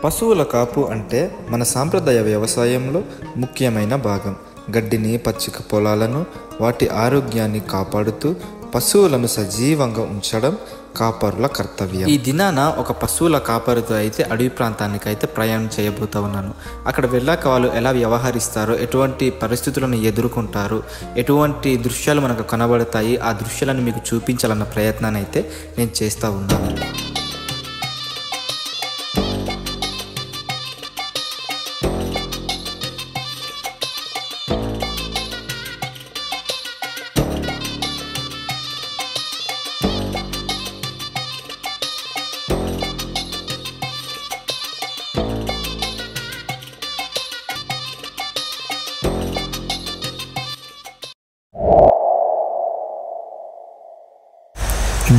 పశువుల కాపు అంటే మన సాంప్రదాయ వ్యవసాయంలో ముఖ్యమైన భాగం. గడ్డిని, పచ్చిక పొలాలను, వాటి ఆరోగ్యాన్ని కాపాడుతూ పశువులను సజీవంగా ఉంచడం కాపరుల కర్తవ్యం. ఈ దినాన ఒక పశువుల కాపరితో అయితే అడవి ప్రాంతానికి అయితే ప్రయాణం చేయబోతా ఉన్నాను. అక్కడ వెళ్ళాక వాళ్ళు ఎలా వ్యవహరిస్తారో, ఎటువంటి పరిస్థితులను ఎదుర్కొంటారు, ఎటువంటి దృశ్యాలు మనకు కనబడతాయి, ఆ దృశ్యాలను మీకు చూపించాలన్న ప్రయత్నాన్ని అయితే నేను చేస్తూ ఉన్నాను.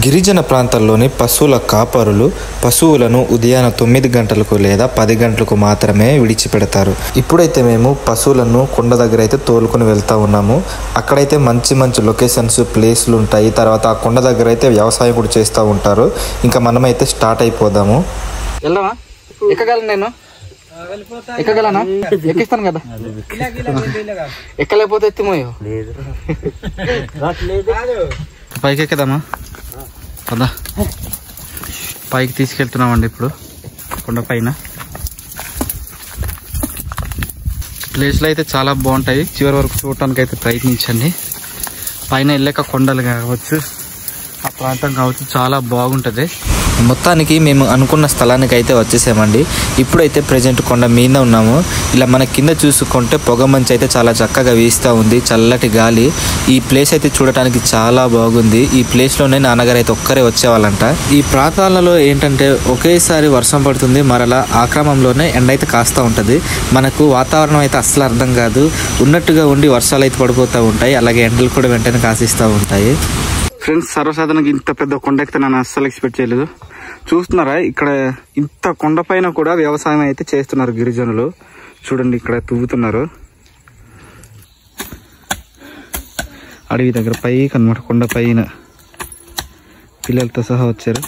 గిరిజన ప్రాంతాల్లోని పశువుల కాపరులు పశువులను ఉదయాన 9 గంటలకు లేదా 10 గంటలకు మాత్రమే విడిచిపెడతారు. ఇప్పుడైతే మేము పశువులను కొండ దగ్గర అయితే తోలుకొని వెళ్తూ ఉన్నాము. అక్కడైతే మంచి మంచి లొకేషన్స్, ప్లేస్లు ఉంటాయి. తర్వాత ఆ కొండ దగ్గర అయితే వ్యవసాయం కూడా చేస్తూ ఉంటారు. ఇంకా మనమైతే స్టార్ట్ అయిపోదాము. వెళ్దామా? ఎక్కగలను నేను? ఎక్కగలనా? ఎక్కిస్తాను కదా. ఎక్కలేకపోతే ఎత్తిమోయో పైకి ఎక్కదామా? కదా పైకి తీసుకెళ్తున్నామండి. ఇప్పుడు కొండ పైన ప్లేస్లు అయితే చాలా బాగుంటాయి. చివరి వరకు చూడటానికి అయితే ప్రయత్నించండి. పైన వెళ్ళాక కొండలు కావచ్చు, ఆ ప్రాంతం కావచ్చు, చాలా బాగుంటుంది. మొత్తానికి మేము అనుకున్న స్థలానికి అయితే వచ్చేసామండి. ఇప్పుడైతే ప్రజెంట్ కొండ మీద ఉన్నాము. ఇలా మన కింద చూసుకుంటే పొగ మంచి అయితే చాలా చక్కగా వీస్తూ ఉంది, చల్లటి గాలి. ఈ ప్లేస్ అయితే చూడటానికి చాలా బాగుంది. ఈ ప్లేస్లోనే నాన్నగారు అయితే ఒక్కరే వచ్చేవాళ్ళంట. ఈ ప్రాంతాలలో ఏంటంటే ఒకేసారి వర్షం పడుతుంది, మరలా ఆ క్రమంలోనే ఎండ అయితే కాస్తూ ఉంటుంది. మనకు వాతావరణం అయితే అస్సలు అర్థం కాదు. ఉన్నట్టుగా ఉండి వర్షాలు అయితే పడిపోతూ ఉంటాయి, అలాగే ఎండలు కూడా వెంటనే కాసిస్తూ ఉంటాయి. ఫ్రెండ్స్, సర్వసాధారణంగా ఇంత పెద్ద కొండ ఎక్కితే నేను అస్సలు ఎక్స్పెక్ట్ చేయలేదు. చూస్తున్నారా, ఇక్కడ ఇంత కొండ పైన కూడా వ్యవసాయం అయితే చేస్తున్నారు గిరిజనులు. చూడండి, ఇక్కడ తువ్వుతున్నారు. అడవి దగ్గర పైకి అన్నమాట, కొండ పైన పిల్లలతో సహా వచ్చారు.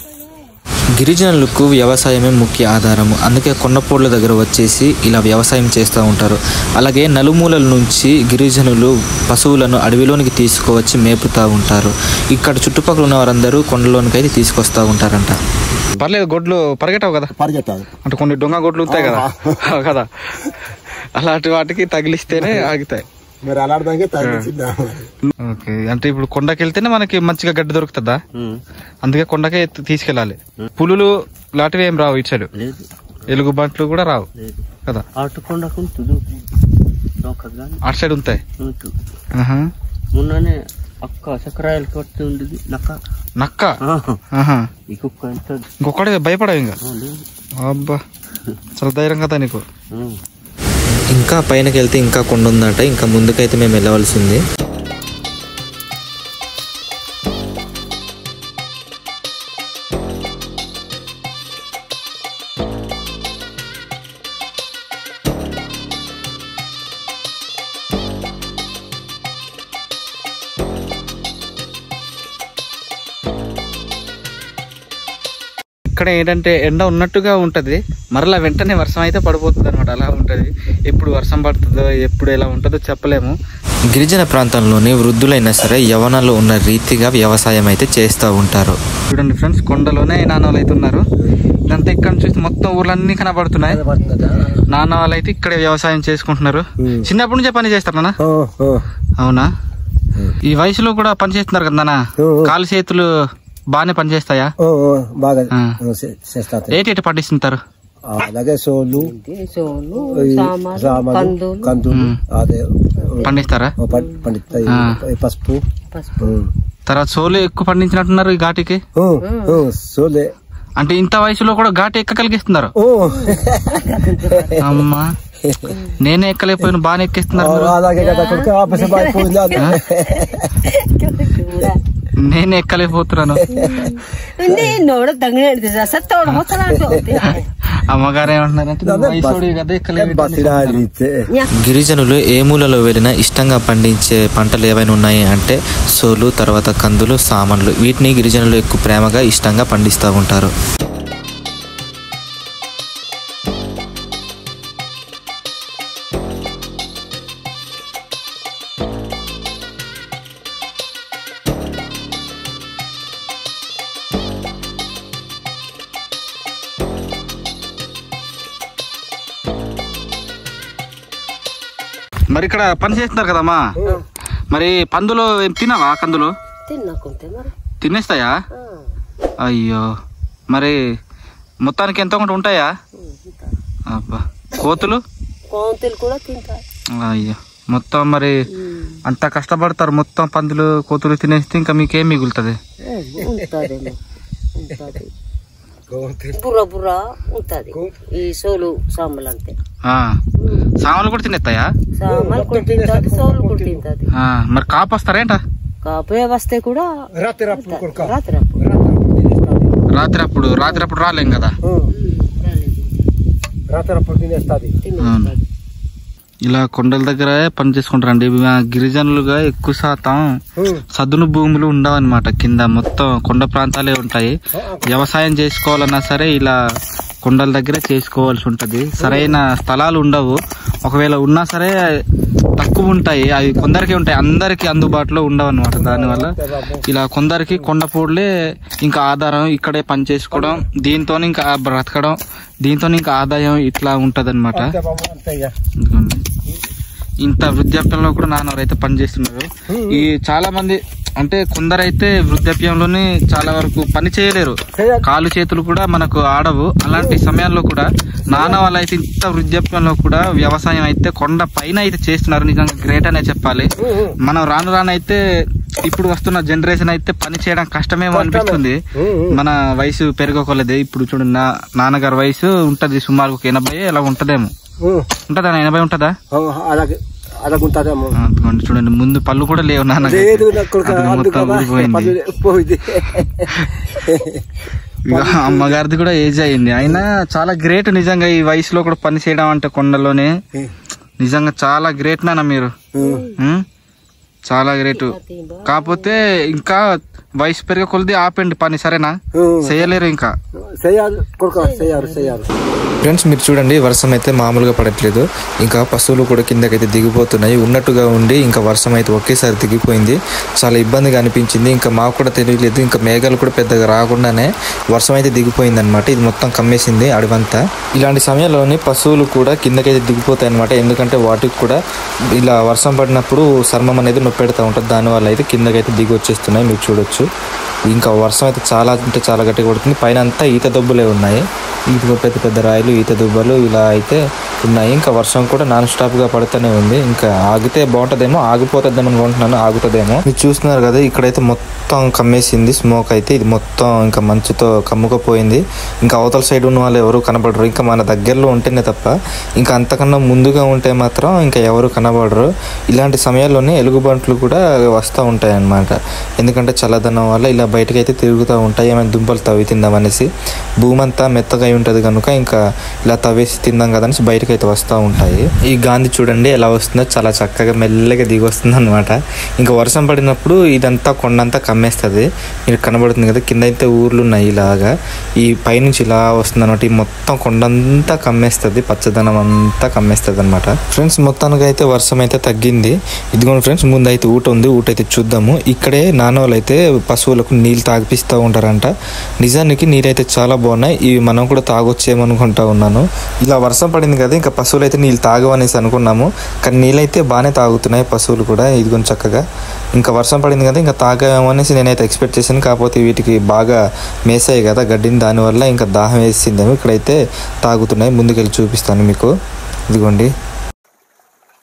గిరిజనులకు వ్యవసాయమే ముఖ్య ఆధారము. అందుకే కొండపోడ్ల దగ్గర వచ్చేసి ఇలా వ్యవసాయం చేస్తూ ఉంటారు. అలాగే నలుమూలల నుంచి గిరిజనులు పశువులను అడవిలోనికి తీసుకువచ్చి మేపుతూ ఉంటారు. ఇక్కడ చుట్టుపక్కల ఉన్న వారందరూ కొండలోనికి అయితే తీసుకొస్తూ ఉంటారంట. పర్లేదు, గొడ్లు పరిగెట్టవు కదా? పరిగెత్తాలి అంటే కొన్ని దొంగ గొడ్లు ఉంటాయి కదా కదా, అలాంటి వాటికి తగిలిస్తేనే ఆగుతాయి. ఓకే, అంటే ఇప్పుడు కొండకి వెళ్తేనే మనకి మంచిగా గడ్డి దొరుకుతుందా? అందుకే కొండకే తీసుకెళ్ళాలి. పులులు లాంటివి ఏం రావు ఇచ్చాడు, ఎలుగు బంట్లు కూడా రావు కదా? అటు సైడ్ ఉంటాయి. మొన్ననే అక్క చక్రాయలు కొట్టి ఉండేది నక్క. ఇంకొకటి భయపడవు ఇంకా? అబ్బా, చాలా ధైర్యం కదా నీకు. ఇంకా పైనకి వెళ్తే ఇంకా కొండ ఉందట. ఇంకా ముందుకైతే మేము వెళ్ళవలసింది. ఇక్కడ ఏంటంటే ఎండ ఉన్నట్టుగా ఉంటది, మరలా వెంటనే వర్షం అయితే పడిపోతుంది అనమాట. అలా ఉంటది. ఎప్పుడు వర్షం పడుతుందో, ఎప్పుడు ఎలా ఉంటుందో చెప్పలేము. గిరిజన ప్రాంతంలోని వృద్ధులైనా సరే యవ్వనాలు ఉన్న రీతిగా వ్యవసాయం అయితే చేస్తూ ఉంటారు. చూడండి ఫ్రెండ్స్, కొండలోనే నాన్న వాళ్ళు అయితే ఉన్నారు. ఇదంతా ఇక్కడ చూస్తే మొత్తం ఊర్లన్నీ కనబడుతున్నాయి. నాన్న వాళ్ళు అయితే ఇక్కడే వ్యవసాయం చేసుకుంటున్నారు. చిన్నప్పటి నుంచే పని చేస్తారు నాన్న? అవునా? ఈ వయసులో కూడా పని చేస్తున్నారు కదా నాన్న? కాలు చేతులు బాగానే పనిచేస్తాయా? ఏంటి పండిస్తుంటారు? అలాగే సోలు, పండిస్తారా? పసుపు. తర్వాత సోలు ఎక్కువ పండించినట్టున్నారు ఈ ఘాటికి. సోలే అంటే ఇంత వయసులో కూడా ఘాటి ఎక్కగలిగిస్తున్నారు? అమ్మా, నేనే ఎక్కలేకపోయిన బాగానే ఎక్కిస్తున్నారు. నేనే ఎక్కలేకపోతున్నాను. అమ్మగారు ఏమంటున్నారంటే గిరిజనులు ఏ మూలలో వెళ్ళినా ఇష్టంగా పండించే పంటలు ఏవైనా ఉన్నాయి అంటే సోలు, తర్వాత కందులు, సామన్లు. వీటిని గిరిజనులు ఎక్కువ ప్రేమగా ఇష్టంగా పండిస్తూ ఉంటారు. మరి ఇక్కడ పని చేస్తున్నారు కదమ్మా, మరి పందులు ఏం తినవా? కందులు తినేస్తాయా? అయ్యో, మరి మొత్తానికి ఎంత ఉంటాయా? అబ్బా, కోతులు కూడా తింటాయి. అయ్యో, మొత్తం మరి అంత కష్టపడతారు, మొత్తం పందులు కోతులు తినేస్తే ఇంకా మీకేం మిగులుతుంది? బుర్ర ఉంటది ఈ సోలు సాంబలు అంతే. సామాన్లు కూడా తినేస్తాయా? సామాన్లు కూడా తింటది, సోలు కూడా తింటది. మరి కాపు వస్తారేంట? కాపే వస్తే కూడా రాత్రి అప్పుడు రాలేం కదా. ఇలా కొండల దగ్గర పని చేసుకుంటారండి. గిరిజనులుగా ఎక్కువ శాతం సదును భూములు ఉండవన్నమాట. కింద మొత్తం కొండ ప్రాంతాలే ఉంటాయి. వ్యవసాయం చేసుకోవాలన్నా సరే ఇలా కొండల దగ్గరే చేసుకోవాల్సి ఉంటది. సరైన స్థలాలు ఉండవు, ఒకవేళ ఉన్నా సరే తక్కువ ఉంటాయి. అవి కొందరికి ఉంటాయి, అందరికి అందుబాటులో ఉండవు అనమాట. దానివల్ల ఇలా కొందరికి కొండపూడలే ఇంకా ఆధారం, ఇక్కడే పని చేసుకోవడం, దీంతో ఇంకా బ్రతకడం, దీంతో ఇంకా ఆదాయం ఇట్లా ఉంటది అనమాట. ఇంత వృద్ధాప్యంలో కూడా నాన్నవారైతే పని చేస్తున్నారు. ఈ చాలా మంది అంటే కొందరైతే వృద్ధాప్యంలోనే చాలా వరకు పని చేయలేరు, కాలు చేతులు కూడా మనకు ఆడవు. అలాంటి సమయాల్లో కూడా నాన్న వాళ్ళైతే ఇంత వృద్ధాప్యంలో కూడా వ్యవసాయం అయితే కొండ పైన అయితే చేస్తున్నారు. నిజంగా గ్రేట్ అనే చెప్పాలి. మనం రానైతే ఇప్పుడు వస్తున్న జనరేషన్ అయితే పని చేయడం కష్టమేమో అనిపిస్తుంది. మన వయసు పెరగకొలదే. ఇప్పుడు చూడు, నాన్నగారి వయసు ఉంటది సుమారు 80 ఇలా ఉంటదేమో. ఉంటదా? 80 ఉంటదా? చూడండి, ముందు పళ్ళు కూడా లేవు నాన్న, మొత్తం ఊడిపోయింది. అమ్మగారిది కూడా ఏజ్ అయింది. అయినా చాలా గ్రేట్ నిజంగా ఈ వయసులో కూడా పని చేయడం అంటే కొండలోనే. నిజంగా చాలా గ్రేట్ నాన్న మీరు, చాలా గ్రేట్. కాకపోతే ఇంకా వయసు పెరిగే కొలది ఆపండి పని, సరేనా? చేయలేరు ఇంకా. ఫ్రెండ్స్, మీరు చూడండి, వర్షం అయితే మామూలుగా పడట్లేదు. ఇంకా పశువులు కూడా కిందకైతే దిగిపోతున్నాయి. ఉన్నట్టుగా ఉండి ఇంకా వర్షం అయితే ఒకేసారి దిగిపోయింది. చాలా ఇబ్బందిగా అనిపించింది. ఇంకా మాకు కూడా తెలియలేదు, ఇంకా మేఘాలు కూడా పెద్దగా రాకుండానే వర్షం అయితే దిగిపోయింది అనమాట. ఇది మొత్తం కమ్మేసింది అడవంతా. ఇలాంటి సమయంలోనే పశువులు కూడా కిందకైతే దిగిపోతాయి అనమాట. ఎందుకంటే వాటికి కూడా ఇలా వర్షం పడినప్పుడు చర్మం అనేది నొప్పెడుతూ ఉంటుంది. దానివల్ల అయితే కిందకైతే దిగి వచ్చేస్తున్నాయి, మీరు చూడొచ్చు. ఇంకా వర్షం అయితే చాలా అంటే చాలా గట్టిగా పడుతుంది. పైన అంతా ఈత దొబ్బులే ఉన్నాయి, పెద్ద పెద్ద రాయలు, ఈత దుబ్బలు ఇలా అయితే ఉన్నాయి. ఇంకా వర్షం కూడా నాన్ స్టాప్ గా పడుతూనే ఉంది. ఇంకా ఆగితే బాగుంటదేమో, ఆగిపోతుందేమో అనుకుంటున్నాను, ఆగుతుందేమో. మీరు చూస్తున్నారు కదా, ఇక్కడైతే మొత్తం కమ్మేసింది స్మోక్ అయితే. ఇది మొత్తం ఇంకా మంచుతో కమ్ముకపోయింది. ఇంకా అవతల సైడ్ ఉన్న వాళ్ళు ఎవరు కనబడరు. ఇంకా మన దగ్గరలో ఉంటేనే తప్ప, ఇంకా అంతకన్నా ముందుగా ఉంటే మాత్రం ఇంకా ఎవరు కనబడరు. ఇలాంటి సమయాల్లోనే ఎలుగుబంట్లు కూడా వస్తూ ఉంటాయి అన్నమాట. ఎందుకంటే చల్లదనం వల్ల ఇలా బయటకు అయితే తిరుగుతూ ఉంటాయి. ఏమైనా దుంపలు తవ్వి తిందామనేసి. భూమి అంతా మెత్తగా ఉంటది కనుక ఇంకా ఇలా తవ్వేసి తిందాం కదనేసి బయటకు అయితే వస్తూ ఉంటాయి. ఈ గాంధీ చూడండి ఎలా వస్తుందో, చాలా చక్కగా మెల్లగా దిగి వస్తుంది అనమాట. ఇంకా వర్షం పడినప్పుడు ఇదంతా కొండంతా కమ్మేస్తుంది. మీరు కనబడుతుంది కదా, కింద అయితే ఊర్లు ఉన్నాయి ఇలాగా. ఈ పైనుంచి ఇలా వస్తుంది అనమాట. ఈ మొత్తం కొండంతా కమ్మేస్తుంది, పచ్చదనం అంతా కమ్మేస్తుంది అనమాట. ఫ్రెండ్స్, మొత్తానికి అయితే వర్షం అయితే తగ్గింది. ఇదిగోండి ఫ్రెండ్స్, ముందు అయితే ఊట ఉంది, ఊట అయితే చూద్దాము. ఇక్కడే నాన్న వాళ్ళు అయితే పశువులకు నీళ్ళు తాగిపిస్తూ ఉంటారంట. నిజానికి నీరైతే చాలా బాగున్నాయి. ఇవి మనం కూడా తాగొచ్చేమనుకుంటా ఉన్నాను. ఇలా వర్షం పడింది కదా, ఇంకా పశువులు అయితే నీళ్ళు తాగవనేసి అనుకున్నాము. కానీ నీళ్ళైతే బాగానే తాగుతున్నాయి పశువులు కూడా. ఇదిగొని చక్కగా ఇంకా వర్షం పడింది కదా, ఇంకా తాగామో అనేసి నేనైతే ఎక్స్పెక్ట్ చేశాను. కాకపోతే వీటికి బాగా మేసాయి కదా గడ్డిని, దానివల్ల ఇంకా దాహం వేసిందేమో. ఇక్కడైతే తాగుతున్నాయి. ముందుకెళ్ళి చూపిస్తాను మీకు. ఇదిగోండి,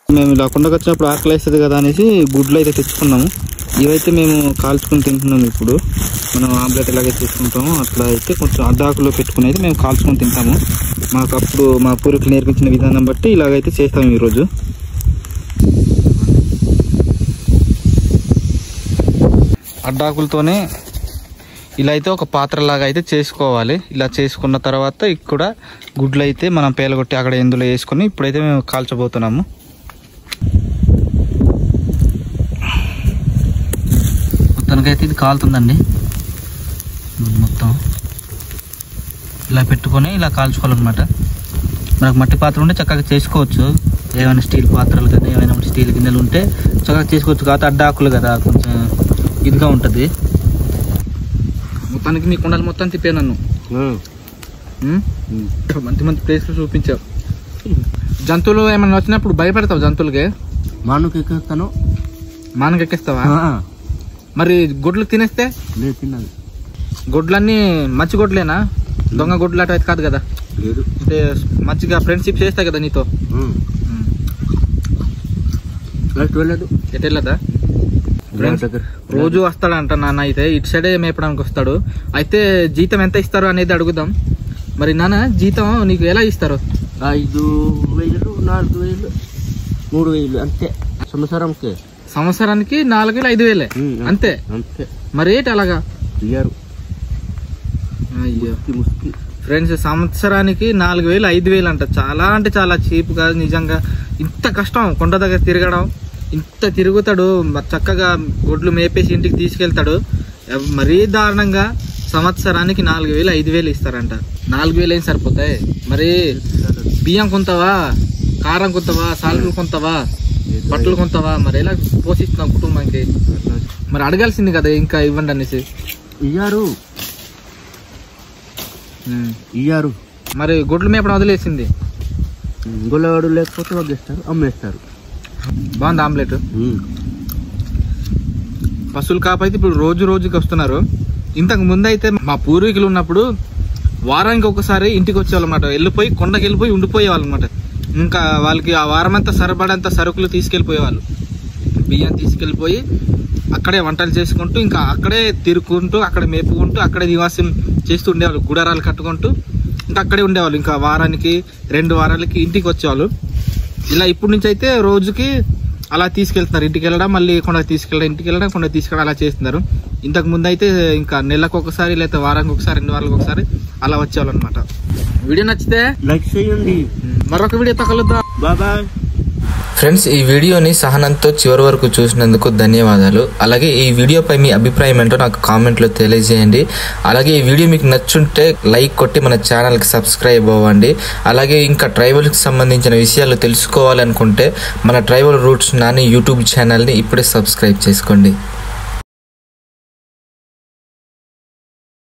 మేము ఇలా కొండకు వచ్చినప్పుడు ఆకలి వేస్తుంది కదా అనేసి గుడ్లు అయితే తెచ్చుకున్నాము. ఇవైతే మేము కాల్చుకుని తింటున్నాము. ఇప్పుడు మనం ఆమ్లెట్ ఎలాగైతే తీసుకుంటామో అట్లా అయితే కొంచెం అడ్డాకులో పెట్టుకుని అయితే మేము కాల్చుకొని తింటాము. మాకు అప్పుడు మా పూర్వీకులు నేర్పించిన విధానం బట్టి ఇలాగైతే చేస్తాము ఈరోజు. అడ్డాకులతోనే ఇలా అయితే ఒక పాత్రలాగా అయితే చేసుకోవాలి. ఇలా చేసుకున్న తర్వాత ఇక్కడ గుడ్లు అయితే మనం పేలగొట్టి అక్కడ ఎందులో వేసుకొని ఇప్పుడైతే మేము కాల్చబోతున్నాము. మొత్తానికైతే ఇది కాలుతుందండి. మొత్తం ఇలా పెట్టుకొని ఇలా కాల్చుకోవాలన్నమాట. మనకు మట్టి పాత్ర ఉంటే చక్కగా చేసుకోవచ్చు. ఏమైనా స్టీల్ పాత్రలు కానీ ఏమైనా స్టీల్ గిన్నెలు ఉంటే చక్కగా చేసుకోవచ్చు. కాకపోతే అడ్డాకులు కదా, కొంచెం ఇదిగా ఉంటుంది. మొత్తానికి నీ కొండలు మొత్తం తిప్పే నన్ను మంచి మంచి ప్లేస్లు చూపించావు. జంతువులు ఏమైనా వచ్చినప్పుడు భయపడతావు జంతువులకి? మానుకి ఎక్కిస్తాను. మానకి ఎక్కిస్తావా? మరి గుడ్లు తినేస్తే? లేదు, తిన్నాను. గుడ్లన్నీ మంచి గుడ్లేనా? దొంగ గుడ్లు అటు అయితే కాదు కదా? లేదు. అంటే మంచిగా ఫ్రెండ్షిప్ చేస్తాయి కదా నీతో? వెళ్ళదు. ఎటు వెళ్ళదా? రోజు వస్తాడంట నాన్న. అయితే ఇటు సైడే మేపడానికి వస్తాడు. అయితే జీతం ఎంత ఇస్తారు అనేది అడుగుదాం. మరి నాన్న జీతం నీకు ఎలా ఇస్తారు? 5,000, 4,000, 3,000 అంతే సంవత్సరంకి. సంవత్సరానికి 4,000, 5,000 అంతే? అంతే. మరి ఏంటి అలాగా? ఇయ్యారు. అయ్యో ఫ్రెండ్స్, సంవత్సరానికి 4,000, 5,000 అంట. చాలా అంటే చాలా చీప్ కాదు నిజంగా. ఇంత కష్టం కొండ దగ్గర తిరగడం. ఇంత తిరుగుతాడు, చక్కగా గొడ్లు మేపేసి ఇంటికి తీసుకెళ్తాడు. మరీ దారుణంగా సంవత్సరానికి 4,000, 5,000 ఇస్తారంట. 4,000 ఏం సరిపోతాయి? మరి బియ్యం కొంతవా, కారం కొంతవా, సాల్పులు కొంతవా, బట్టలు కొంతవా? మరి ఎలా పోషిస్తున్నాం కుటుంబానికి? మరి అడగాల్సింది కదా ఇంకా ఇవ్వండి అనేసి. ఇయ్యారు. మరి గొడ్లు మేపడం వదిలేసింది. గొల్లవాడు లేకపోతే వదిలేస్తారు, అమ్మేస్తారు. బాగుంది ఆమ్లెట్. పశువులు కాపైతే ఇప్పుడు రోజు రోజుకి వస్తున్నారు. ఇంతకు ముందు అయితే మా పూర్వీకులు ఉన్నప్పుడు వారానికి ఒకసారి ఇంటికి వచ్చేవాళ్ళమాట. వెళ్ళిపోయి కొండకి వెళ్ళిపోయి ఉండిపోయేవాళ్ళు అనమాట. ఇంకా వాళ్ళకి ఆ వారం అంతా సరిపడంత సరుకులు తీసుకెళ్ళిపోయేవాళ్ళు. బియ్యం తీసుకెళ్ళిపోయి అక్కడే వంటలు చేసుకుంటూ, ఇంకా అక్కడే తిరుక్కుంటూ, అక్కడ మేపుకుంటూ, అక్కడే నివాసం చేస్తూ ఉండేవాళ్ళు. గుడారాలు కట్టుకుంటూ ఇంకా అక్కడే ఉండేవాళ్ళు. ఇంకా వారానికి 2 వారాలకి ఇంటికి వచ్చేవాళ్ళు. ఇలా ఇప్పుడు నుంచి అయితే రోజుకి అలా తీసుకెళ్తున్నారు. ఇంటికి వెళ్ళడం, మళ్ళీ కొండకి తీసుకెళ్ళడం, ఇంటికి వెళ్ళడం, కొండకి తీసుకెళ్ళడం అలా చేస్తున్నారు. ఇంతకు ముందు అయితే ఇంకా నెలకు ఒకసారి లేదా వారానికి ఒకసారి, 2 వారాలకు ఒకసారి అలా వచ్చేవాళ్ళు అనమాట. వీడియో నచ్చితే లైక్ చేయండి. మరొక వీడియోతో కలుద్దాం. బాయ్. ఫ్రెండ్స్, ఈ వీడియోని సహనంతో చివరి వరకు చూసినందుకు ధన్యవాదాలు. అలాగే ఈ వీడియోపై మీ అభిప్రాయం ఏంటో నాకు కామెంట్లో తెలియజేయండి. అలాగే ఈ వీడియో మీకు నచ్చుంటే లైక్ కొట్టి మన ఛానల్కి సబ్స్క్రైబ్ అవ్వండి. అలాగే ఇంకా ట్రైబల్కి సంబంధించిన విషయాలు తెలుసుకోవాలనుకుంటే మన ట్రైబల్ రూట్స్ నాని యూట్యూబ్ ఛానల్ని ఇప్పుడే సబ్స్క్రైబ్ చేసుకోండి.